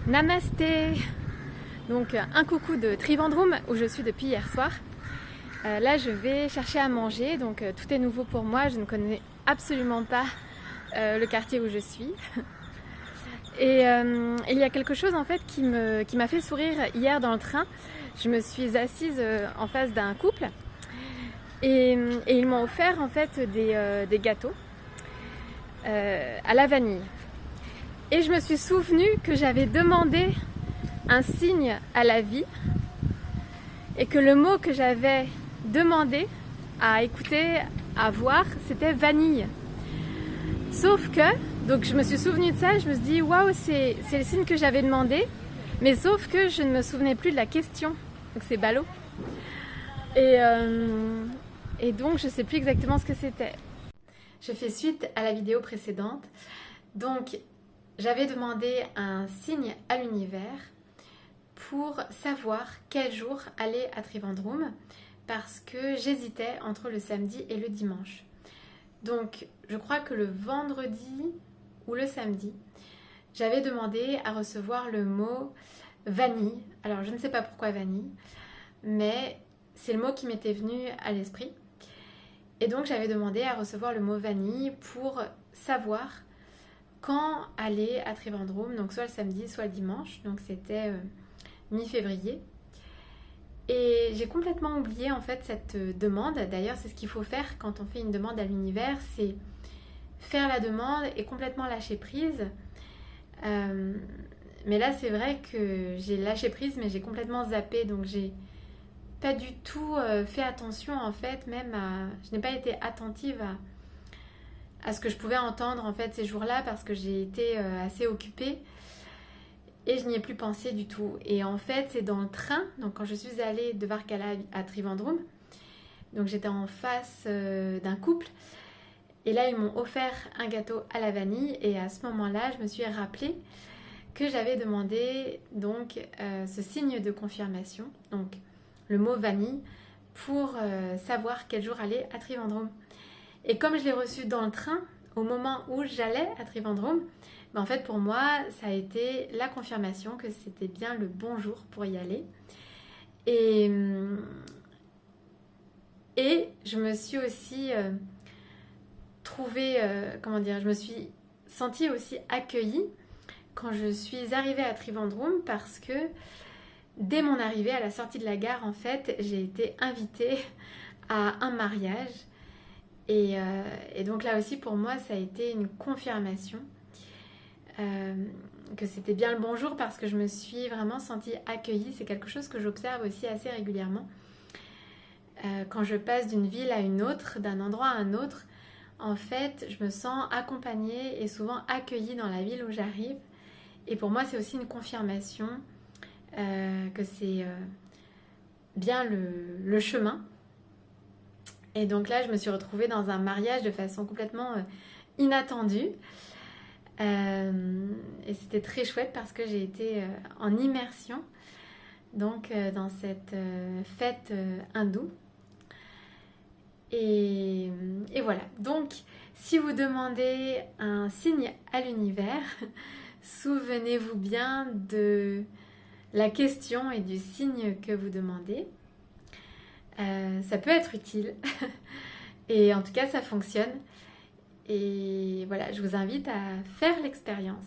Namasté. Donc un coucou de Trivandrum où je suis depuis hier soir. Là je vais chercher à manger, donc tout est nouveau pour moi, je ne connais absolument pas le quartier où je suis. Et il y a quelque chose en fait qui m'a fait sourire hier dans le train. Je me suis assise en face d'un couple et ils m'ont offert en fait des gâteaux à la vanille. Et je me suis souvenu que j'avais demandé un signe à la vie et que le mot que j'avais demandé à écouter, à voir, c'était vanille. Sauf que, donc je me suis souvenu de ça, je me suis dit waouh, c'est le signe que j'avais demandé, mais sauf que je ne me souvenais plus de la question, donc c'est ballot. Et donc je ne sais plus exactement ce que c'était. Je fais suite à la vidéo précédente. Donc j'avais demandé un signe à l'univers pour savoir quel jour aller à Trivandrum parce que j'hésitais entre le samedi et le dimanche. Donc je crois que le vendredi ou le samedi, j'avais demandé à recevoir le mot vanille. Alors je ne sais pas pourquoi vanille, mais c'est le mot qui m'était venu à l'esprit. Et donc j'avais demandé à recevoir le mot vanille pour savoir quand aller à Trivandrum, donc soit le samedi, soit le dimanche. Donc c'était mi-février. Et j'ai complètement oublié en fait cette demande. D'ailleurs, c'est ce qu'il faut faire quand on fait une demande à l'univers, c'est faire la demande et complètement lâcher prise. Mais là, c'est vrai que j'ai lâché prise, mais j'ai complètement zappé, donc j'ai pas du tout fait attention en fait, je n'ai pas été attentive à ce que je pouvais entendre en fait ces jours-là parce que j'ai été assez occupée. Et je n'y ai plus pensé du tout. Et en fait, c'est dans le train, donc quand je suis allée de Varkala à Trivandrum, donc j'étais en face d'un couple, et là ils m'ont offert un gâteau à la vanille, et à ce moment-là, je me suis rappelé que j'avais demandé donc ce signe de confirmation, donc le mot vanille, pour savoir quel jour aller à Trivandrum. Et comme je l'ai reçu dans le train, au moment où j'allais à Trivandrum, en fait, pour moi, ça a été la confirmation que c'était bien le bon jour pour y aller. Et je me suis aussi je me suis sentie aussi accueillie quand je suis arrivée à Trivandrum parce que dès mon arrivée à la sortie de la gare, en fait, j'ai été invitée à un mariage. Et donc là aussi, pour moi, ça a été une confirmation. Que c'était bien le bon jour parce que je me suis vraiment sentie accueillie. C'est quelque chose que j'observe aussi assez régulièrement. Quand je passe d'une ville à une autre, d'un endroit à un autre, en fait, je me sens accompagnée et souvent accueillie dans la ville où j'arrive. Et pour moi, c'est aussi une confirmation que c'est bien le chemin. Et donc là, je me suis retrouvée dans un mariage de façon complètement inattendue. Et c'était très chouette parce que j'ai été en immersion donc dans cette fête hindoue et voilà. Donc si vous demandez un signe à l'univers, souvenez-vous bien de la question et du signe que vous demandez. Ça peut être utile et en tout cas ça fonctionne. Et voilà, je vous invite à faire l'expérience.